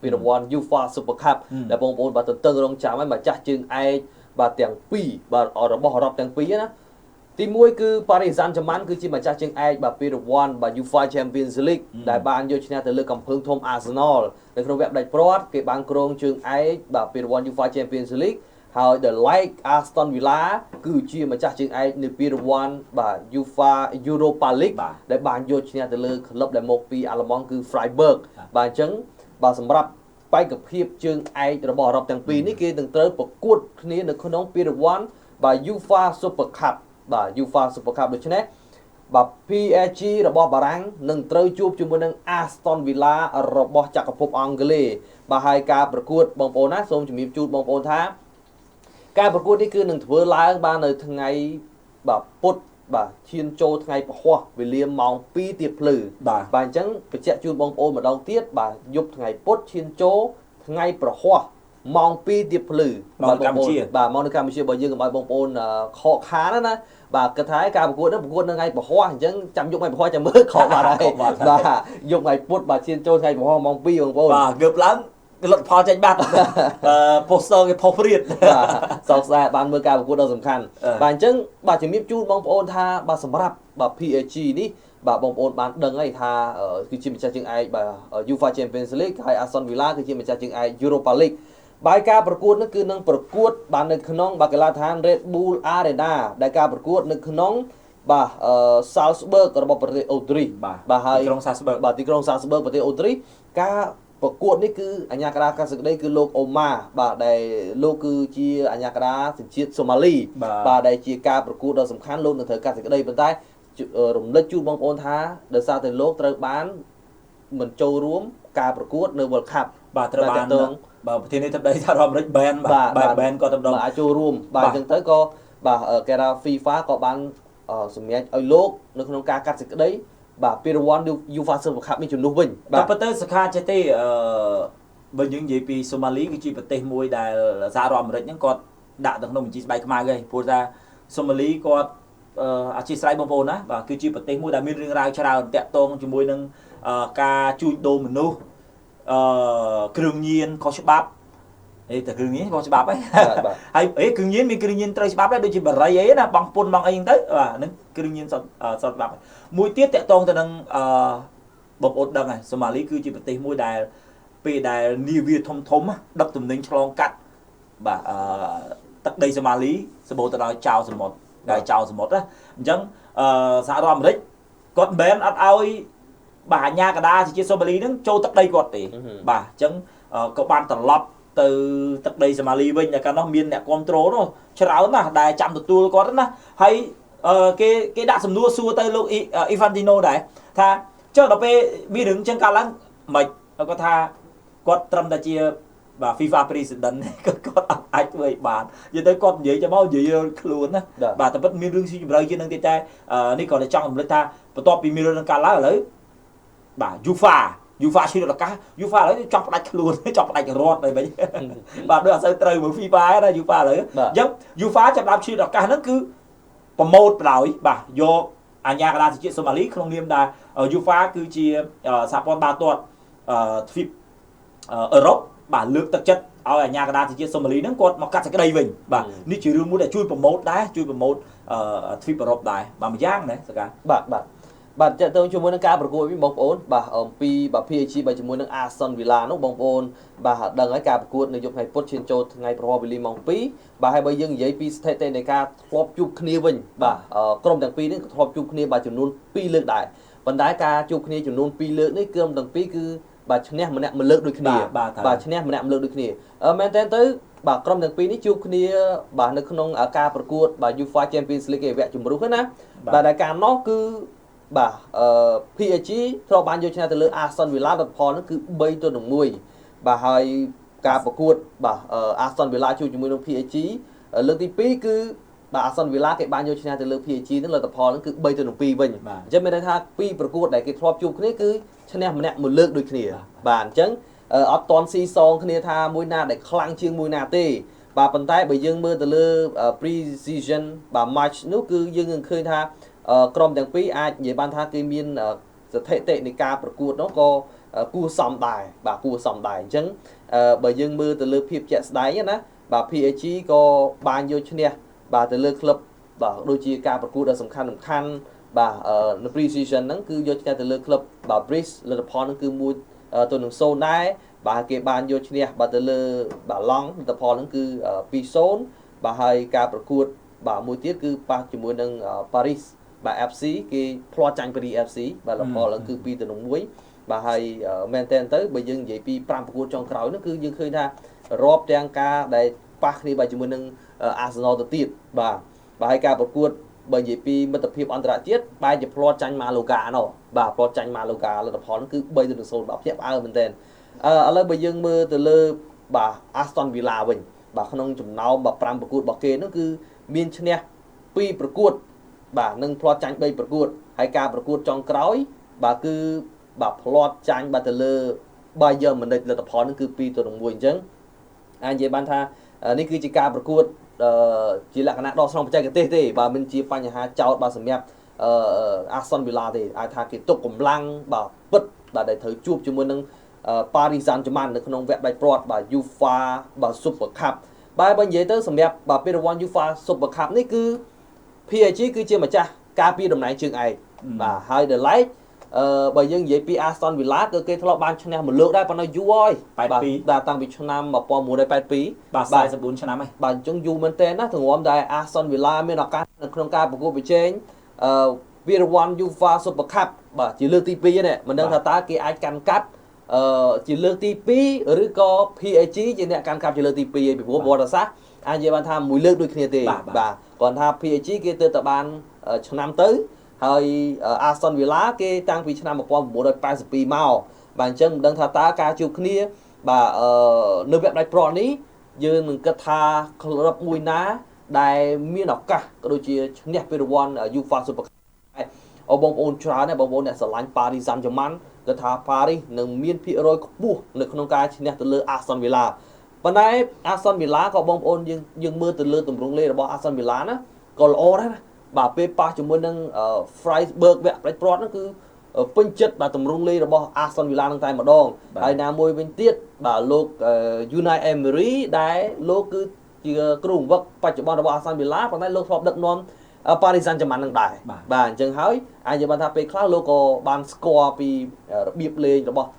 ពីរង្វាន់ UEFA Super Cup ដែលបងប្អូនបាទទន្ទឹងរង់ចាំឲ្យម្ចាស់ជើងឯកបាទទាំងពីរបាទរបស់អឺរ៉ុបទាំងពីរណាទី1គឺ Paris Saint-Germain គឺជាម្ចាស់ជើងឯកបាទពីរង្វាន់បាទ UEFA Champions League ដែលបានយកឈ្នះទៅលើកំភឹងធំ Arsenal នៅក្នុងវគ្គផ្ដាច់ព្រាត់គេបានគ្រងជើងឯកបាទពីរង្វាន់ UEFA Champions League ហើយ The Like Aston Villa គឺជាម្ចាស់ជើងឯកនៃពីរង្វាន់បាទ UEFA Europa League ដែលបានយកឈ្នះទៅលើក្លឹបដែលមកពីអាល្លឺម៉ង់គឺ Freiburg បាទអញ្ចឹងបាទសម្រាប់បេក្ខភាពជើងឯករបស់អឺរ៉ុបទាំងពីរនេះគេនឹងត្រូវប្រកួតគ្នានៅក្នុងពីរង្វាន់បាទ UEFA Super Cup បាទ UEFA Super Cup ដូច្នេះបាទ PSG របស់បារាំងនឹងត្រូវជួបជាមួយនឹង Aston Villa របស់ចក្រភពអង់គ្លេសបាទហើយការប្រកួតបងប្អូនណាសូមជំរាបជូនបងប្អូនថាការប្រកួតនេះគឺនឹងធ្វើឡើងបាននៅថ្ងៃបាទពុធបាទឈានចូលថ្ងៃពហុវេលាម៉ោង2ទៀបភ្លឺបាទអញ្ចឹងបញ្ជាក់ជូនបងប្អូនម្ដងទៀតបាទយប់ថ្ងៃពុធឈានចូលថ្ងៃប្រហ័សម៉ោង2ទៀបភ្លឺបាទកម្ពុជាបាទមកនៅកម្ពុជាបើយើងកុំឲ្យបងប្អូនខកខានណាបាទគិតថាការប្រកួតនឹងនៅថ្ងៃពហុអញ្ចឹងចាំយកថ្ងៃពហុចាំមើលខកបាទហើយបាទយកថ្ងៃពុធបាទឈានចូលថ្ងៃពហុម៉ោង2បងប្អូនបាទងើបឡើងលទ្ធផលចេញបាត់poster គេផុសព្រាតសោកស្ដាយបានមើលការប្រកួតដ៏សំខាន់បាទអញ្ចឹងបាទជំរាបជូនបងប្អូនថាបាទសម្រាប់បាទ PSG នេះបាទបងប្អូនបានដឹងហើយថាគឺជាម្ចាស់ជើងឯកបាទ UEFA Champions League ហើយ Aston Villa គឺជាម្ចាស់ជើងឯក Europa League បាយការប្រកួតនេះគឺនឹងប្រកួតបាននៅក្នុងបាទកីឡដ្ឋាន Red Bull Arena ដែលការប្រកួតនៅក្នុងបាទSalzburg របស់ប្រទេសអូទ្រីសបាទហើយទីក្រុង Salzburg បាទទីក្រុង Salzburg ប្រទេសអូទ្រីសការប្រកួតនេះគឺអាញាកដាកាសិក្តីគឺលោកអូម៉ាបាទដែលលោកគឺជាអាញាកដាសញ្ជាតិសូម៉ាលីបាទដែលជាការប្រកួតដ៏សំខាន់លោកនឹងត្រូវកាសិក្តីប៉ុន្តែរំលឹកជូនបងប្អូនថាដោយសារតែលោកត្រូវបានមិនចូលរួមការប្រកួតនៅ World Cup បាទត្រូវបានបាទប្រធានាធិបតីសហរដ្ឋអាមេរិក ban បាទ ban ក៏តម្រូវអាចចូលរួមបាទអញ្ចឹងទៅក៏បាទគេថា FIFA ក៏បានសម្រេចឲ្យលោកនៅក្នុងការកាត់សេចក្តីបាទពីរង្វាន់ UEFA Super Cup នេះជំនួសវិញបាទប៉ុន្តែសខាចេះទេបើយើងនិយាយពីសូម៉ាលីគឺជាប្រទេសមួយដែលសហរដ្ឋអាមេរិកហ្នឹងគាត់ដាក់ទៅក្នុងបញ្ជីស្បែកខ្មៅហើយព្រោះថាសូម៉ាលីគាត់អធិស្ឋានបងប្អូនណាបាទគឺជាប្រទេសមួយដែលមានរឿងរ៉ាវច្រើនតាក់ទងជាមួយនឹងការជួញដូរមនុស្សគ្រឿងញៀនខុសច្បាប់តែគ្រឿងញៀនខុសច្បាប់ហើយគ្រឿងញៀនមានគ្រឿងញៀនត្រូវច្បាប់ដែរដូចជាបារីអីណាបងពុនបងអីហ្នឹងទៅបាទហ្នឹងគ្រឿងញៀនសតច្បាប់មួយទៀតតាក់ទងទៅនឹងបងប្អូនដឹងហើយសូម៉ាលីគឺជាប្រទេសមួយដែលពេលដែលនាវាធំដឹកទំនិញឆ្លងកាត់បាទទឹកដីសូម៉ាលីសម្បូរទៅដោយចៅសមុទ្រដែលចៅសមុទ្រណាអញ្ចឹងសហរដ្ឋអាមេរិកគាត់មិនអត់ឲ្យបាទអាញាកដាជាសូម៉ាលីហ្នឹងចូលទឹកដីគាត់ទេបាទអញ្ចឹងក៏បានត្រឡប់ទៅទឹកដីសូម៉ាលីវិញតែកាលនោះមានអ្នកគ្រប់គ្រងនោះច្រើនណាស់ដែលចាំទទួលគាត់ណាហើយគេដាក់សំណួរសួរទៅលោកអ៊ីហ្វាន់ទីណូដែរថាចុះដល់ពេលមានរឿងអញ្ចឹងកើតឡើងមិនគាត់ថាគាត់ត្រឹមតែជាបាទ FIFA President គាត់អាចធ្វើឲ្យបាននិយាយទៅគាត់និយាយចាំមកនិយាយខ្លួនណាបាទតែពិតមានរឿងស៊ីជម្រៅជាងនឹងទៀតតែនេះគាត់តែចង់រំលឹកថាបន្ទាប់ពីមានរឿងកើតឡើងឥឡូវបាទ UEFA ឈ្នះឱកាស UEFA ឥឡូវចង់ផ្ដាច់ខ្លួនចង់ផ្ដាច់រដ្ឋទៅវិញបាទដូចអត់សូវត្រូវមើល FIFA ណា UEFA ឥឡូវអញ្ចឹង UEFA ចាប់ដើមឈ្នះឱកាសហ្នឹងគឺប្រម៉ូទបណ្ដោយបាទយកអាញាកដាជាតិសូម៉ាលីក្នុងនាមដែល UEFA គឺជាសហព័ន្ធបាល់ទាត់ទ្វីបអឺរ៉ុបបាទលើកទឹកចិត្តឲ្យអាញាកដាជាតិសូម៉ាលីហ្នឹងគាត់មកកាត់សេចក្តីវិញបាទនេះជារឿងមួយដែលជួយប្រម៉ូទដែរជួយប្រម៉ូទទ្វីបអឺរ៉ុបដែរបាទមួយយ៉ាងណាសកាបាទតើតើជាមួយនឹងការប្រកួតវិញបងប្អូនបាទអំពីបាទ PSG បាទជាមួយនឹង Aston Villa នោះបងប្អូនបាទដឹងហើយការប្រកួតនៅយប់ថ្ងៃពុធឈានចូលថ្ងៃប្រហ័សវេលាម៉ោង2បាទហើយបើយើងនិយាយពីស្ថិតិនៃការធ្លាប់ជួបគ្នាវិញបាទក្រុមទាំងពីរនេះក៏ធ្លាប់ជួបគ្នាបាទចំនួន2លើកដែរប៉ុន្តែការជួបគ្នាចំនួន2លើកនេះក្រុមទាំងពីរគឺបាទឈ្នះម្នាក់មួយលើកដូចគ្នាបាទឈ្នះម្នាក់មួយលើកដូចគ្នាមែនតើទៅបាទក្រុមទាំងពីរនេះជួបគ្នាបាទនៅក្នុងការប្រកួតបាទ UEFA Champions League វគ្គជម្រុះណាបាទដែលការនោះគឺបាទPSG ធ្លាប់បានយកឈ្នះទៅលើ Aston Villa លទ្ធផលនោះគឺ3-1បាទហើយការប្រកួតបាទ Aston Villa ជួបជាមួយនឹង PSG លើកទី2គឺបាទ Aston Villa គេបានយកឈ្នះទៅលើ PSG នឹងលទ្ធផលនោះគឺ3-2វិញអញ្ចឹងមានន័យថាពីប្រកួតដែលគេធ្លាប់ជួបគ្នាគឺឈ្នះម្នាក់មួយលើកដូចគ្នាបាទអញ្ចឹងអត់តន់ស៊ីសងគ្នាថាមួយណាដែលខ្លាំងជាងមួយណាទេបាទប៉ុន្តែបើយើងមើលទៅលើ pre-season បាទ match នោះគឺយើងនឹងឃើញថាក្រុមទាំងពីរអាចនិយាយបានថាគេមានស្ថិតិនៃការប្រកួតនោះក៏ គួរសមដែរបាទគួរសមដែរអញ្ចឹងបើយើងមើលទៅលើភាពជាក់ស្ដែងណាបាទ PSG ក៏បានយកឈ្នះបាទទៅលើក្លឹបបាទដូចជាការប្រកួតដ៏សំខាន់បាទនៅ pre-season ហ្នឹងគឺយកឈ្នះទៅលើក្លឹបបាទ Bridge លទ្ធផលហ្នឹងគឺ1-0ដែរបាទគេបានយកឈ្នះបាទទៅលើបាទឡង់លទ្ធផលហ្នឹងគឺ2-0បាទហើយការប្រកួតបាទមួយទៀតគឺប៉ះជាមួយនឹង Paris បាទ FC គេផ្លាត់ចាញ់ Paris FC បាទលទ្ធផលហ្នឹងគឺ2-1បាទហើយមែនតើទៅបើយើងនិយាយពី5ប្រកួតចុងក្រោយហ្នឹងគឺយើងឃើញថារាប់ទាំងការដែលប៉ះគ្នាបាទជាមួយនឹង Arsenal ទៅទៀតបាទហើយការប្រកួតបើនិយាយពីមិត្តភាពអន្តរជាតិបែរជាផ្លាត់ចាញ់ម៉ាឡូកាណោះបាទផ្លាត់ចាញ់ម៉ាឡូកាលទ្ធផលហ្នឹងគឺ3-0បាទភ្ញាក់ផ្អើលមែនតើឥឡូវបើយើងមើលទៅលើបាទ Aston Villa វិញបាទក្នុងចំណោមបាទ5ប្រកួតរបស់គេនោះគឺមានឈ្នះ2ប្រកួតបាទនិងផ្លាត់ចាញ់3ប្រកួតហើយការប្រកួតចុងក្រោយបាទគឺបាទផ្លាត់ចាញ់បាទទៅលើ Bayern Munich លទ្ធផលហ្នឹងគឺ2-1អញ្ចឹងអាចនិយាយបានថានេះគឺជាការប្រកួតជាលក្ខណៈដកស្រង់បច្ចេកទេសទេបាទមិនជាបញ្ហាចោតបាទសម្រាប់Aston Villa ទេអាចថាគេទុកកម្លាំងបាទពិតបាទដែលត្រូវជួបជាមួយនឹងParis Saint-Germain នៅក្នុងវគ្គដាច់ព្រាត់បាទ UEFA បាទ Super Cup បាទបើនិយាយទៅសម្រាប់បាទពានរង្វាន់ UEFA Super Cup នេះគឺ PSG គឺជាម្ចាស់ការពារតំណែងជើងឯកបាទហើយ The Light បើយើងនិយាយពី Aston Villa គឺគេធ្លាប់បានឈ្នះមួយលើកដែរប៉ុន្តែយូរហើយបាទតាំងពីឆ្នាំ1982បាទ44ឆ្នាំហើយបាទអញ្ចឹងយូរមែនតើណាទង្រាំតែ Aston Villa មានឱកាសនៅក្នុងការប្រកួតប្រជែងពានរង្វាន់ UEFA Super Cup បាទជាលើកទី2នេះមិនដឹងថាតើគេអាចកាន់កាប់ជាលើកទី2ឬក៏ PSG ជាអ្នកកាន់កាប់ជាលើកទី2ឯងពីព្រោះប្រវត្តិសាស្ត្រអាចនិយាយបានថាមួយលើកដូចគ្នាទេបាទគាត់ថា PSG គេទៅតែបានឆ្នាំទៅហើយ Aston Villa គេតាំងពីឆ្នាំ1982មកបាទអញ្ចឹងមិនដឹងថាតើការជួបគ្នាបាទនៅវគ្គដាច់ព្រាត់នេះយើងនឹងគិតថាក្លឹបមួយណាដែលមានឱកាសក៏ដូចជាឈ្នះពានរង្វាន់ UEFA Super Cup បងប្អូនច្រើនដែរបងប្អូនអ្នកស្រឡាញ់ Paris Saint-Germain គឺថា Paris នឹងមានភាគរយខ្ពស់នៅក្នុងការឈ្នះទៅលើ Aston Villa ប៉ុន្តែ Aston Villa ក៏បងប្អូនយើងមើលទៅលើទម្រង់លេខរបស់ Aston Villa ណាក៏ល្អដែរណាបាទពេលប៉ះជាមួយនឹង Freiburg វគ្គផ្ដាច់ព្រាត់ហ្នឹងគឺពេញចិត្តបាទទម្រង់លេខរបស់ Aston Villa នឹងតែម្ដងហើយណាមួយវិញទៀតបាទលោក Unai Emery ដែលលោកគឺជាគ្រូបង្វឹកបច្ចុប្បន្នរបស់ Aston Villa ប៉ុន្តែលោកធ្លាប់ដឹកនាំParis Saint-Germain នឹងដែរបាទអញ្ចឹងហើយអាចនិយាយបានថាពេលខ្លះលោកក៏បានស្គាល់ពីរបៀបលេងរបស់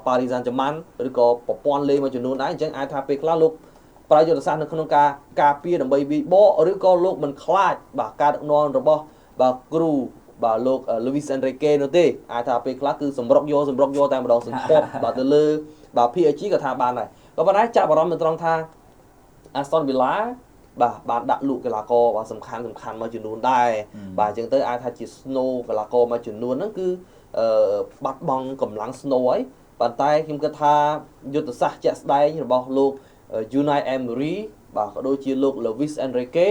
Paris Saint-Germain ឬក៏ប្រព័ន្ធលេងមួយចំនួនដែរអញ្ចឹងអាចថាពេលខ្លះលោកប្រើយុទ្ធសាស្ត្រនៅក្នុងការការពារដើម្បីវាយបកឬក៏លោកមិនខ្លាចបាទការដឹកនាំរបស់បាទគ្រូបាទលោក Luis Enrique នោះទេអាចថាពេលខ្លះគឺសម្រុកយកតែម្ដងសន្ធាប់បាទទៅលើបាទ PSG ក៏ថាបានដែរក៏ប៉ុន្តែចាប់អារម្មណ៍នៅត្រង់ថា Aston Villa បាទបានដាក់លក់កីឡាករបាទសំខាន់មួយចំនួនដែរបាទអញ្ចឹងទៅអាចថាជា Snow កីឡាករមួយចំនួនហ្នឹងគឺបាត់បង់កម្លាំង Snow ហើយប៉ុន្តែខ្ញុំគិតថាយុទ្ធសាស្ត្រជាក់ស្ដែងរបស់លោក Unai Emery បាទក៏ដូចជាលោក Luis Enrique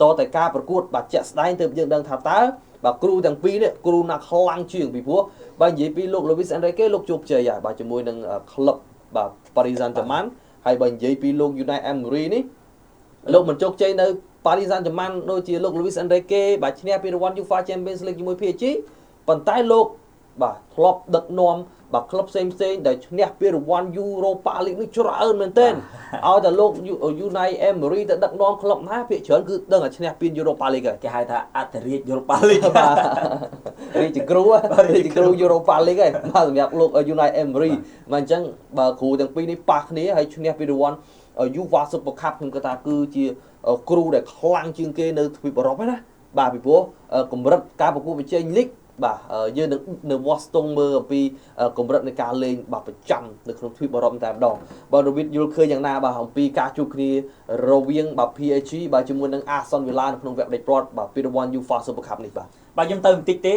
តតែការប្រកួតបាទជាក់ស្ដែងទើបយើងដឹងថាតើបាទគ្រូទាំងពីរនេះគ្រូណាខ្លាំងជាងពីព្រោះបើនិយាយពីលោក Luis Enrique លោកជោគជ័យហើយបាទជាមួយនឹងក្លឹបបាទ Paris Saint-Germain ហើយបើនិយាយពីលោក Unai Emery នេះលោកមិនជោគជ័យនៅ Paris Saint-Germain ដូចជាលោក Luis Enrique បាទឈ្នះពានរង្វាន់ UEFA Champions League ជាមួយ PSG ប៉ុន្តែលោកបាទធ្លាប់ដឹកនាំបាទក្លឹបផ្សេងដែលឈ្នះពានរង្វាន់ Europa League នេះច្រើនមែនទែនឲ្យតែលោក Unai Emery ទៅដឹកនាំក្លឹបណាភាគច្រើនគឺដឹងតែឈ្នះពាន Europa League ហើយគេហៅថាអធិរាជ Europa League បាទរាជគ្រូ Europa League ហើយបាទសម្រាប់លោក Unai Emery មកអញ្ចឹងបើគ្រូទាំងពីរនេះប៉ះគ្នាហើយឈ្នះពានរង្វាន់ UEFA Super Cup ខ្ញុំគិតថាគឺជាគ្រូដែលខ្លាំងជាងគេនៅទ្វីបអឺរ៉ុបណាបាទពីព្រោះកម្រិតការប្រកួតប្រជែងលីកបាទយើងនៅវាស់ស្ទង់មើលអំពីកម្រិតនៃការលេងបាទប្រចាំនៅក្នុងទ្វីបអឺរ៉ុបតែម្ដងបើរវិតយល់ឃើញយ៉ាងណាបាទអំពីការជួបគ្នារវាងបាទ PSG បាទជាមួយនឹង Aston Villa នៅក្នុងវគ្គដាច់ព្រាត់បាទពានរង្វាន់ UEFA Super Cup នេះបាទខ្ញុំទៅបន្តិចទេ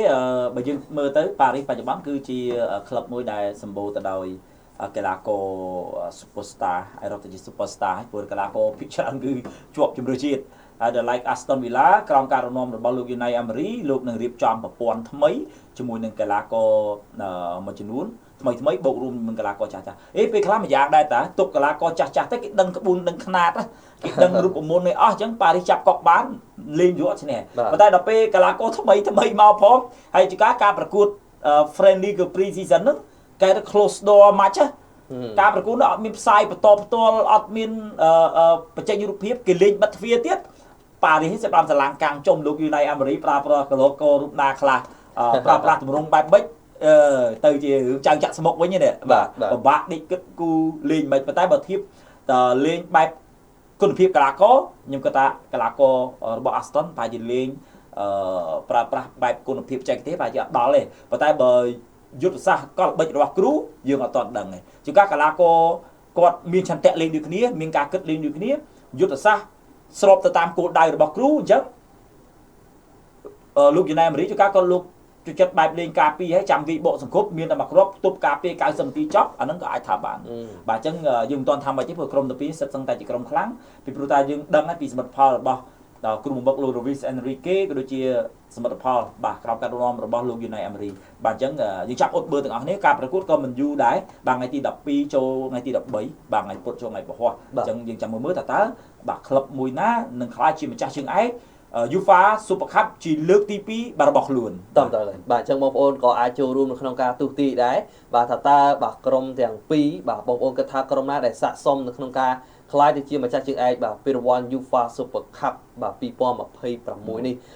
បើយើងមើលទៅប៉ារីសបច្ចុប្បន្នគឺជាក្លឹបមួយដែលសម្បូរទៅដោយកីឡាករ Superstar ហើយរត់ទៅជា Superstar ហើយព្រោះកីឡាករភាគច្រើនគឺជាប់ជម្រើសជាតិហើយ The Like Aston Villa ក្រោមការរំនាំរបស់លោក Unai Emery លោកនឹងរៀបចំប្រព័ន្ធថ្មីជាមួយនឹងកីឡាករមួយចំនួនថ្មីបូករួមនឹងកីឡាករចាស់ពេលខ្លះមួយយ៉ាងដែរតាទុកកីឡាករចាស់ទៅគេដឹងក្បួនដឹងខ្នាតគេដឹងរូបមន្តនេះអស់អញ្ចឹងប៉ារីសចាប់កក់បានលេងយកឈ្នះប៉ុន្តែដល់ពេលកីឡាករថ្មីមកផងហើយជាការប្រកួត friendly គឺ pre season ហ្នឹង គេទៅ close door match ការប្រកួតនោះអត់មានផ្សាយបន្តផ្ទាល់អត់មានបច្ចេករូបភាពគេលេងបិទទ្វារទៀតប៉ារីសបានស្រឡាំងកាំងចុំលោកយូណៃអាមេរីប្រើប្រាស់កឡូករូបណាខ្លះប្រើប្រាស់ទម្រង់បែបបិចទៅជារឿងចៅចាក់ស្មុកវិញនេះបាទពិបាកដេកគិតគូលេងមិនប៉ុន្តែបើធៀបលេងបែបគុណភាពកីឡាករខ្ញុំគិតថាកីឡាកររបស់ Aston ប្រហែលជាលេងប្រើប្រាស់បែបគុណភាពបច្ចេកទេសប្រហែលជាអត់ដល់ទេប៉ុន្តែបើយុទ្ធសាស្ត្រកលបិចរបស់គ្រូយើងអត់ទាន់ដឹងទេជាការកីឡាករគាត់មានឆន្ទៈលេងដូចគ្នាមានការគិតលេងដូចគ្នាយុទ្ធសាស្ត្រស្របទៅតាមគោលដៅរបស់គ្រូអញ្ចឹងលោកយូណៃអាមេរីជាការគាត់លោកជួយចិត្តបែបលេងការពីឲ្យចាំវិបកសង្គប់មានតែមួយគ្រាប់ទប់ការពី90នាទីចប់អាហ្នឹងក៏អាចថាបានបាទអញ្ចឹងយើងមិនទាន់ថាមិនទេព្រោះក្រុមទី2សិតសឹងតែជាក្រុមខ្លាំងពីព្រោះតែយើងដឹងហើយពីសមិទ្ធផលរបស់គ្រូបង្វឹកលោក Luis Enrique ក៏ដូចជាសមិទ្ធផលបាទក្រោមការដឹកនាំរបស់លោក Unai Emery បាទអញ្ចឹងយើងចាប់អ៊ុតបឺទាំងអស់គ្នាការប្រកួតក៏មិនយូរដែរបាទថ្ងៃទី12ចូលថ្ងៃទី13បាទថ្ងៃពុធចូលថ្ងៃពហុអញ្ចឹងយើងចាំមើលតើបាទក្លឹបមួយណានឹងក្លាយជាម្ចាស់ជើងឯកUEFA Super Cup ជាលើកទី2បាទរបស់ខ្លួនតើបាទអញ្ចឹងបងប្អូនក៏អាចចូលរួមនៅក្នុងការទូទាយដែរបាទថាតើបាទក្រុមទាំងពីរបាទបងប្អូនគិតថាក្រុមណាដែលស័ក្តិសមនៅក្នុងការខ្លាយទៅជាម្ចាស់ជើងឯកបាទពានរង្វាន់ UEFA Super Cup បាទ2026នេះ